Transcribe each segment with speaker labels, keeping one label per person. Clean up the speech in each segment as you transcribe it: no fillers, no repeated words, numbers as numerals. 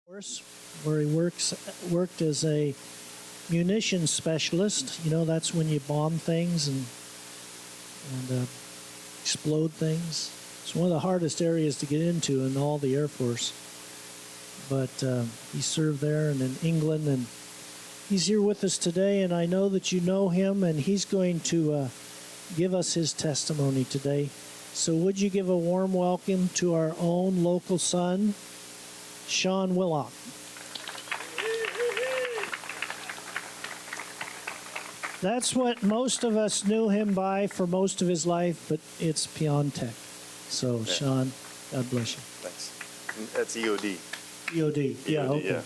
Speaker 1: course, where he worked as a munitions specialist. You know, that's when you bomb things and explode things. It's one of the hardest areas to get into in all the Air Force. But he served there and in England, and he's here with us today, and I know that you know him, and he's going to give us his testimony today. So would you give a warm welcome to our own local son, Shaun Willock. That's what most of us knew him by for most of his life, but it's Piontek. So, yeah. Shaun, God bless you.
Speaker 2: Thanks. That's EOD.
Speaker 1: EOD, yeah,
Speaker 2: EOD,
Speaker 1: okay.
Speaker 2: Yeah.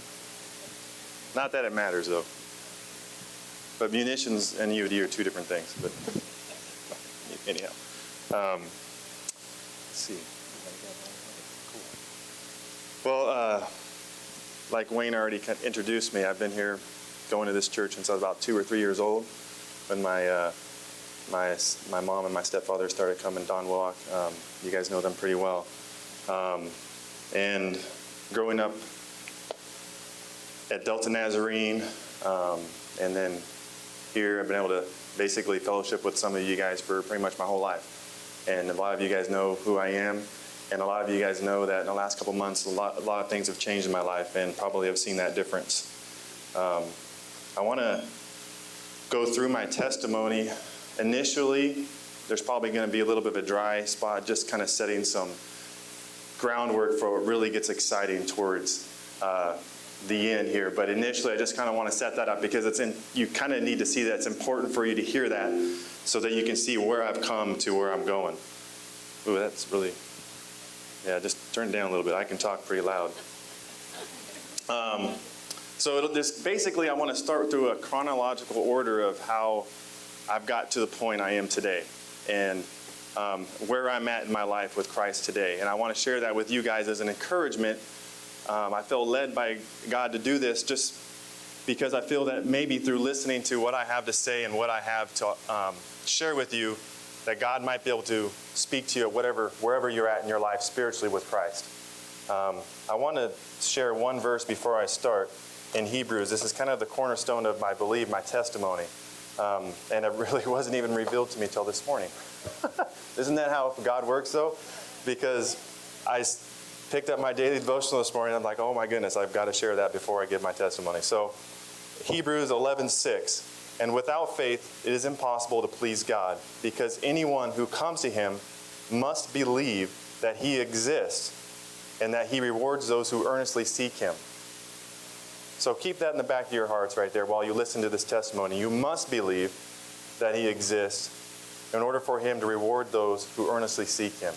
Speaker 2: Not that it matters, though. But munitions and EOD are two different things. But anyhow, let's see. Well, like Wayne already introduced me, I've been here going to this church since I was about 2 or 3 years old, when my mom and my stepfather started coming, Don Willock. You guys know them pretty well. And growing up at Delta Nazarene, and then here I've been able to basically fellowship with some of you guys for pretty much my whole life. And a lot of you guys know who I am. And a lot of you guys know that in the last couple months, a lot of things have changed in my life, and probably have seen that difference. I want to go through my testimony. Initially, there's probably going to be a little bit of a dry spot, just kind of setting some groundwork for what really gets exciting towards the end here. But initially, I just kind of want to set that up because you kind of need to see that. It's important for you to hear that so that you can see where I've come to where I'm going. Ooh, that's really... Yeah, just turn it down a little bit. I can talk pretty loud. So basically, I want to start through a chronological order of how I've got to the point I am today, and where I'm at in my life with Christ today. And I want to share that with you guys as an encouragement. I feel led by God to do this just because I feel that maybe through listening to what I have to say and what I have to share with you, that God might be able to speak to you wherever you're at in your life spiritually with Christ. I want to share one verse before I start in Hebrews. This is kind of the cornerstone of my belief, my testimony. And it really wasn't even revealed to me till this morning. Isn't that how God works, though? Because I picked up my daily devotional this morning, and I'm like, oh my goodness, I've got to share that before I give my testimony. So Hebrews 11:6. And without faith, it is impossible to please God, because anyone who comes to him must believe that he exists and that he rewards those who earnestly seek him. So keep that in the back of your hearts right there while you listen to this testimony. You must believe that he exists in order for him to reward those who earnestly seek him.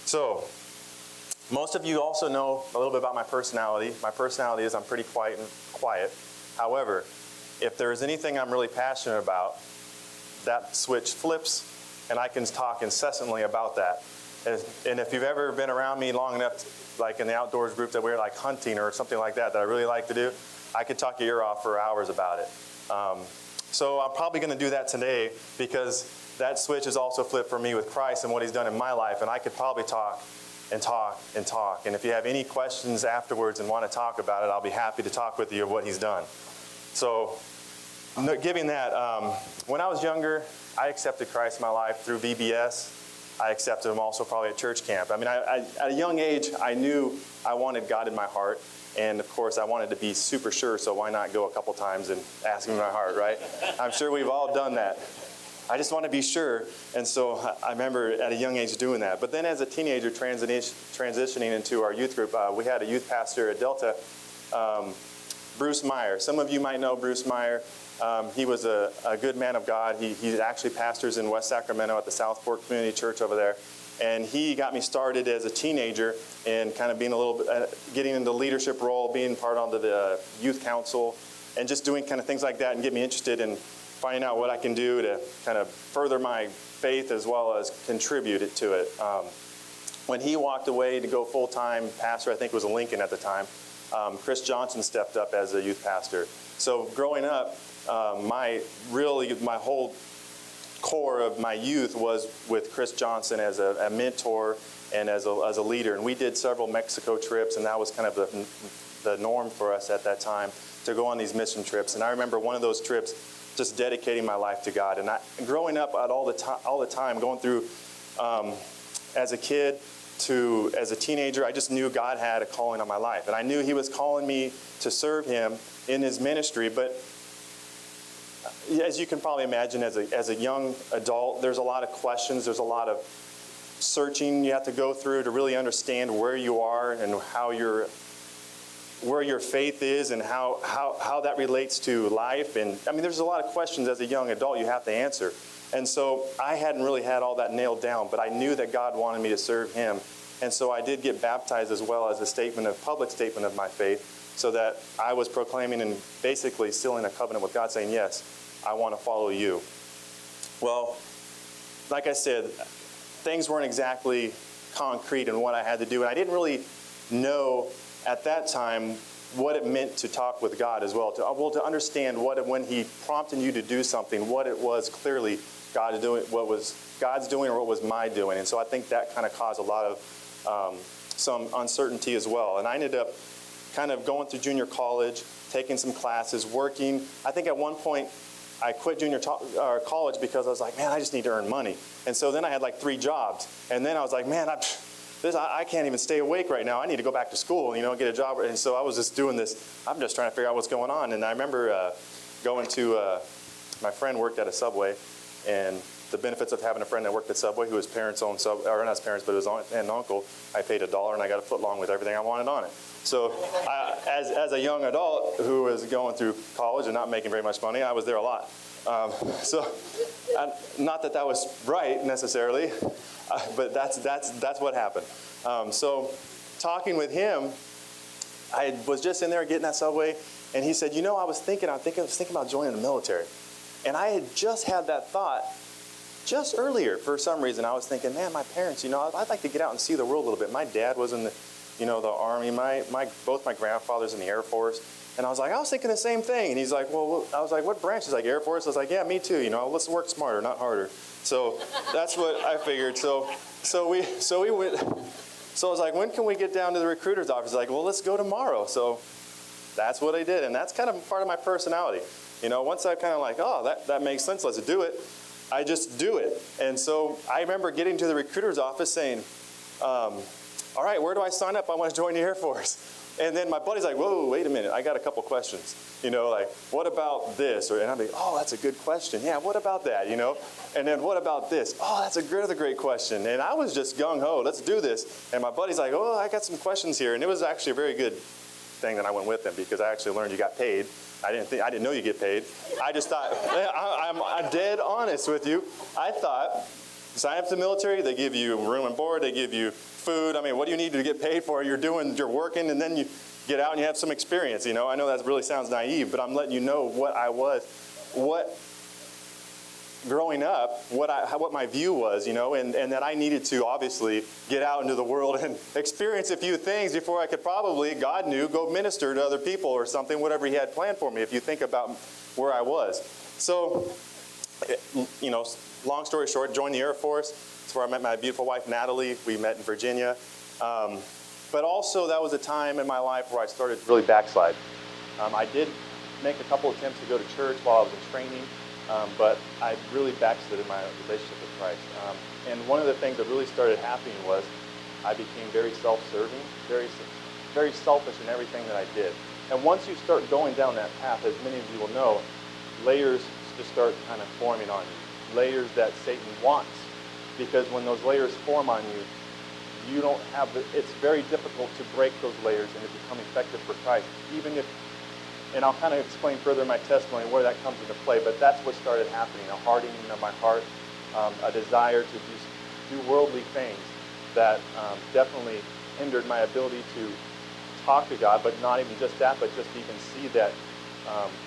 Speaker 2: So, most of you also know a little bit about my personality. My personality is I'm pretty quiet. However, if there is anything I'm really passionate about, that switch flips, and I can talk incessantly about that. And if you've ever been around me long enough, like in the outdoors group that we're like hunting or something like that I really like to do, I could talk your ear off for hours about it. So I'm probably going to do that today, because that switch is also flipped for me with Christ and what he's done in my life, and I could probably talk and talk and talk. And if you have any questions afterwards and want to talk about it, I'll be happy to talk with you of what he's done. So, giving that, when I was younger, I accepted Christ in my life through VBS. I accepted him also probably at church camp. I mean, at a young age, I knew I wanted God in my heart. And, of course, I wanted to be super sure, so why not go a couple times and ask him in my heart, right? I'm sure we've all done that. I just want to be sure. And so I remember at a young age doing that. But then as a teenager transitioning into our youth group, we had a youth pastor at Delta, Bruce Meyer. Some of you might know Bruce Meyer. He was a good man of God. He actually pastors in West Sacramento at the South Fork Community Church over there. And he got me started as a teenager and kind of being a little bit, getting into the leadership role, being part of the youth council, and just doing kind of things like that and get me interested in finding out what I can do to kind of further my faith as well as contribute it to it. When he walked away to go full-time pastor, I think it was in Lincoln at the time, Chris Johnson stepped up as a youth pastor. So growing up, my whole core of my youth was with Chris Johnson as a mentor and as a leader. And we did several Mexico trips, and that was kind of the norm for us at that time to go on these mission trips. And I remember one of those trips just dedicating my life to God. And growing up all the time, going through as a kid to as a teenager, I just knew God had a calling on my life. And I knew he was calling me to serve him in his ministry. But as you can probably imagine, as a young adult, there's a lot of questions. There's a lot of searching you have to go through to really understand where you are and where your faith is and how that relates to life. And I mean, there's a lot of questions as a young adult you have to answer. And so I hadn't really had all that nailed down, but I knew that God wanted me to serve him. And so I did get baptized as well as a public statement of my faith, so that I was proclaiming and basically sealing a covenant with God, saying, yes, I want to follow you. Well, like I said, things weren't exactly concrete in what I had to do. And I didn't really know at that time what it meant to talk with God as well. To understand when he prompted you to do something, what it was clearly God doing, what was God's doing or what was my doing. And so I think that kind of caused a lot of some uncertainty as well. And I ended up kind of going through junior college, taking some classes, working. I think at one point I quit college because I was like, man, I just need to earn money. And so then I had like 3 jobs. And then I was like, man, I can't even stay awake right now. I need to go back to school, get a job. And so I was just doing this. I'm just trying to figure out what's going on. And I remember going to, my friend worked at a Subway, and the benefits of having a friend that worked at Subway who his parents owned Subway, or not his parents, but his aunt and uncle, I paid $1 and I got a foot long with everything I wanted on it. So as a young adult who was going through college and not making very much money, I was there a lot. Not that was right necessarily, but that's what happened. So talking with him, I was just in there getting that Subway, and he said, I was thinking about joining the military. And I had just had that thought just earlier. For some reason, I was thinking, man, my parents, I'd like to get out and see the world a little bit. My dad was in the Army. Both my grandfathers in the Air Force. And I was thinking the same thing. And he's like, well, I was like, what branch? He's like, Air Force. I was like, yeah, me too. Let's work smarter, not harder. So that's what I figured. So we went. So I was like, when can we get down to the recruiter's office? He's like, well, let's go tomorrow. So that's what I did. And that's kind of part of my personality. Once I kind of like, oh, that makes sense. Let's do it. I just do it. And so I remember getting to the recruiter's office saying, all right, where do I sign up? I want to join the Air Force. And then my buddy's like, whoa, wait a minute. I got a couple questions. Like, what about this? And I'm like, oh, that's a good question. Yeah, what about that? And then what about this? Oh, that's another great question. And I was just gung-ho. Let's do this. And my buddy's like, oh, I got some questions here. And it was actually a very good thing that I went with him, because I actually learned you got paid. I didn't know you get paid. I just thought, I'm dead honest with you. I thought, sign up to the military, they give you room and board, they give you food. I mean, what do you need to get paid for? You're working, and then you get out and you have some experience. I know that really sounds naive, but I'm letting you know growing up, what my view was, and that I needed to obviously get out into the world and experience a few things before I could probably, God knew, go minister to other people or something, whatever he had planned for me, if you think about where I was. So, long story short, joined the Air Force. That's where I met my beautiful wife, Natalie. We met in Virginia. But also, that was a time in my life where I started to really backslide. I did make a couple attempts to go to church while I was in training. But I really backslid in my relationship with Christ. And one of the things that really started happening was I became very self-serving, very, very selfish in everything that I did. And once you start going down that path, as many of you will know, layers just start kind of forming on you. Layers that Satan wants. Because when those layers form on you, it's very difficult to break those layers and to become effective for Christ. And I'll kind of explain further in my testimony where that comes into play, but that's what started happening, a hardening of my heart, a desire to just do worldly things that definitely hindered my ability to talk to God, but not even just that, but just even see that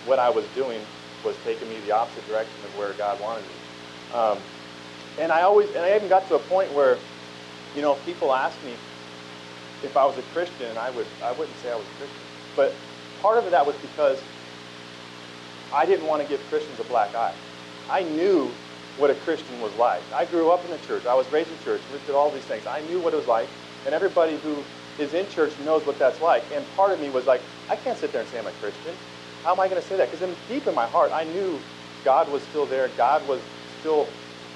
Speaker 2: what I was doing was taking me the opposite direction of where God wanted me. And I even got to a point where, people asked me if I was a Christian, and I wouldn't say I was a Christian, but part of that was because I didn't want to give Christians a black eye. I knew what a Christian was like. I grew up in the church. I was raised in church. We did all these things. I knew what it was like. And everybody who is in church knows what that's like. And part of me was like, I can't sit there and say I'm a Christian. How am I going to say that? Because deep in my heart, I knew God was still there. God was still,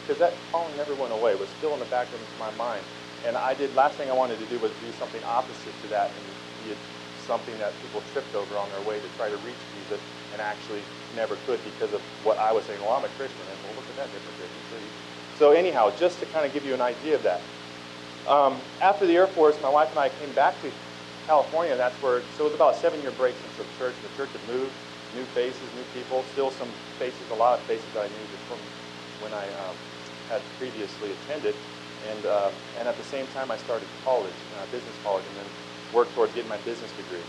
Speaker 2: because that calling never went away. It was still in the back of my mind. And last thing I wanted to do was do something opposite to that and be something that people tripped over on their way to try to reach Jesus and actually never could because of what I was saying. Well, I'm a Christian. And well, look at that different Christian. So anyhow, just to kind of give you an idea of that. After the Air Force, my wife and I came back to California. So it was about a 7-year break since the church. The church had moved, new faces, new people, still some faces, a lot of faces I knew just from when I had previously attended. And at the same time, I started college, business college, and then worked towards getting my business degree.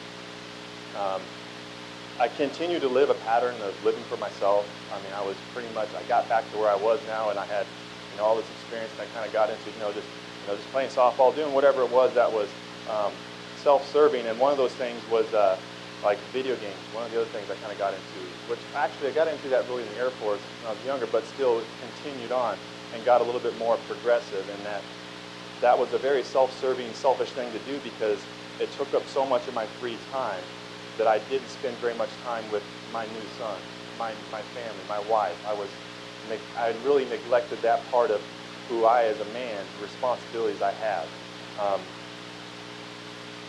Speaker 2: I continued to live a pattern of living for myself. I mean, I got back to where I was now, and I had, all this experience, and I kind of got into, just playing softball, doing whatever it was that was self-serving. And one of those things was like video games. One of the other things I kind of got into, which actually I got into that really in the Air Force when I was younger, but still continued on and got a little bit more progressive. And that was a very self-serving, selfish thing to do because it took up so much of my free time that I didn't spend very much time with my new son, my family, my wife. I really neglected that part of who I, as a man, the responsibilities I have.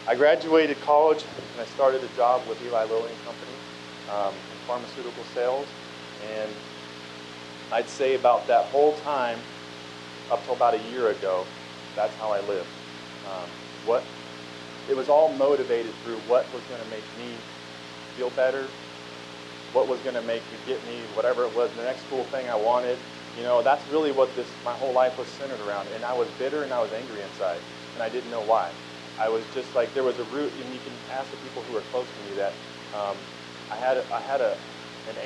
Speaker 2: I graduated college and I started a job with Eli Lilly and Company in pharmaceutical sales. And I'd say about that whole time, up till about a year ago, that's how I lived. It was all motivated through what was going to make me feel better, what was going to get me whatever it was, the next cool thing I wanted. That's really what my whole life was centered around. And I was bitter and I was angry inside, and I didn't know why. I was just like, there was a root, and you can ask the people who are close to me that I had an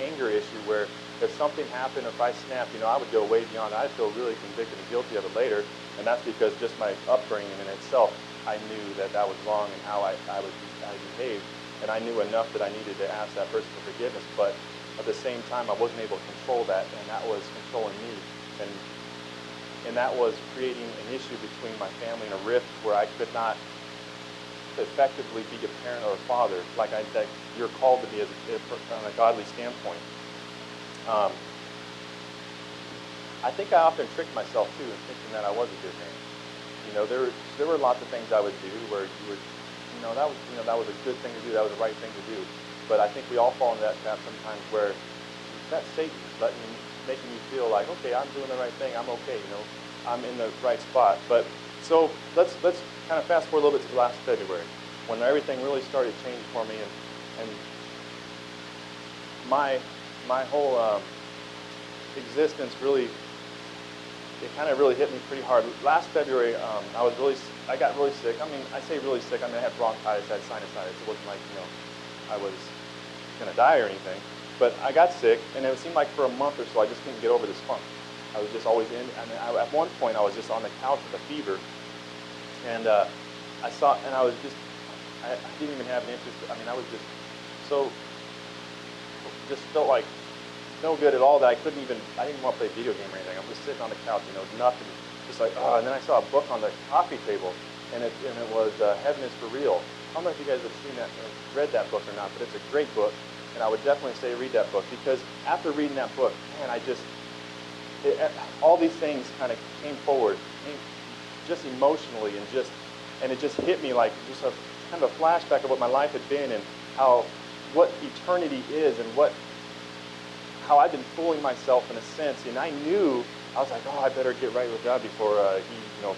Speaker 2: anger issue where if something happened, if I snapped, I would go way beyond. I'd feel really convicted and guilty of it later, and that's because just my upbringing in itself, I knew that was wrong and how I behaved, and I knew enough that I needed to ask that person for forgiveness. But at the same time, I wasn't able to control that, and that was controlling me, and that was creating an issue between my family and a rift where I could not effectively be a parent or a father like that you're called to be on a godly standpoint. I think I often tricked myself too in thinking that I was a good man. There were lots of things I would do where that was a good thing to do, that was the right thing to do. But I think we all fall into that trap sometimes where that's Satan making you feel like, okay, I'm doing the right thing, I'm okay, I'm in the right spot. But so let's kind of fast forward a little bit to last February when everything really started changing for me, and my whole existence really, it kind of really hit me pretty hard. Last February, I got really sick. I mean, I say really sick. I mean, I had bronchitis, I had sinusitis. It wasn't like, I was going to die or anything. But I got sick, and it seemed like for a month or so, I just couldn't get over this funk. I was just always in. At one point, I was just on the couch with a fever, and I didn't even have an interest. I mean, I was just felt like no good at all that I didn't even want to play a video game or anything. I'm just sitting on the couch, nothing, just like, oh. And then I saw a book on the coffee table, and it was Heaven is for Real. I don't know if you guys have seen that, read that book or not, but it's a great book, and I would definitely say read that book, because after reading that book, man, all these things kind of came forward, just emotionally, and it just hit me like just a kind of a flashback of what my life had been, and what eternity is, and how I've been fooling myself in a sense. And I knew, I was like, I better get right with God before he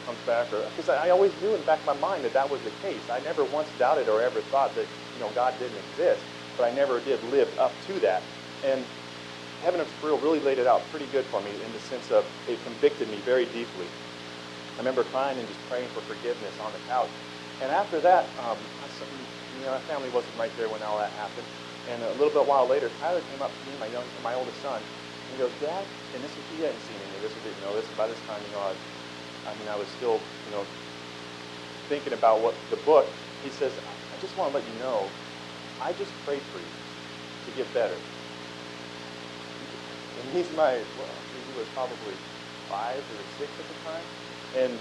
Speaker 2: comes back, because I always knew in the back of my mind that was the case. I never once doubted or ever thought that God didn't exist, but I never did live up to that. And Heaven is for Real really laid it out pretty good for me in the sense of it convicted me very deeply. I remember crying and just praying for forgiveness on the couch. And after that, my family wasn't right there when all that happened. And a little bit while later, Tyler came up to me, my oldest son, and he goes, Dad, and he hadn't seen any of this, or didn't know this. By this time, I was still, thinking about the book. He says, I just want to let you know, I just prayed for you to get better. And he was probably 5 or 6 at the time. And